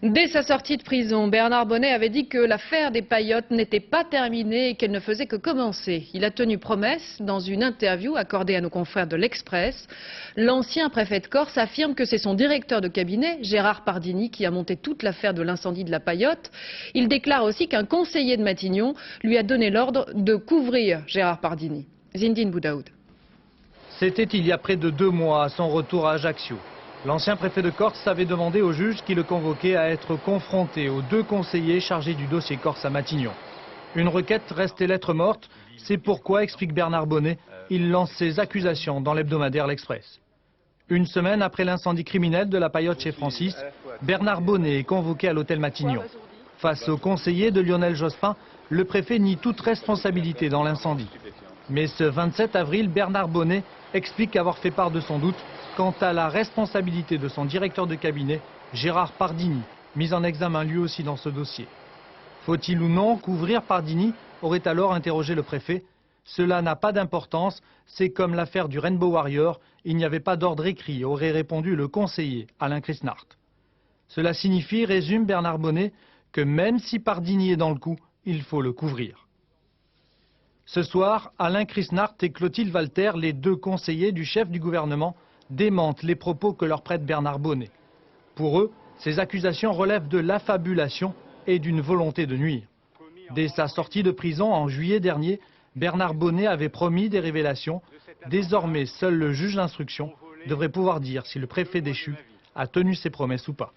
Dès sa sortie de prison, Bernard Bonnet avait dit que l'affaire des paillotes n'était pas terminée et qu'elle ne faisait que commencer. Il a tenu promesse dans une interview accordée à nos confrères de l'Express. L'ancien préfet de Corse affirme que c'est son directeur de cabinet, Gérard Pardini, qui a monté toute l'affaire de l'incendie de la paillote. Il déclare aussi qu'un conseiller de Matignon lui a donné l'ordre de couvrir Gérard Pardini. Zindine Boudaoud. C'était il y a près de 2 mois à son retour à Ajaccio. L'ancien préfet de Corse avait demandé au juge qui le convoquait à être confronté aux 2 conseillers chargés du dossier Corse à Matignon. Une requête restait lettre morte, c'est pourquoi, explique Bernard Bonnet, il lance ses accusations dans l'hebdomadaire L'Express. Une semaine après l'incendie criminel de la paillote chez Francis, Bernard Bonnet est convoqué à l'hôtel Matignon. Face aux conseillers de Lionel Jospin, le préfet nie toute responsabilité dans l'incendie. Mais ce 27 avril, Bernard Bonnet explique avoir fait part de son doute quant à la responsabilité de son directeur de cabinet, Gérard Pardini, mis en examen lui aussi dans ce dossier. Faut-il ou non couvrir Pardini, aurait alors interrogé le préfet. Cela n'a pas d'importance, c'est comme l'affaire du Rainbow Warrior, il n'y avait pas d'ordre écrit, aurait répondu le conseiller Alain Chrisnart. Cela signifie, résume Bernard Bonnet, que même si Pardini est dans le coup, il faut le couvrir. Ce soir, Alain Chrisnart et Clotilde Walter, les 2 conseillers du chef du gouvernement, démentent les propos que leur prête Bernard Bonnet. Pour eux, ces accusations relèvent de l'affabulation et d'une volonté de nuire. Dès sa sortie de prison en juillet dernier, Bernard Bonnet avait promis des révélations. Désormais, seul le juge d'instruction devrait pouvoir dire si le préfet déchu a tenu ses promesses ou pas.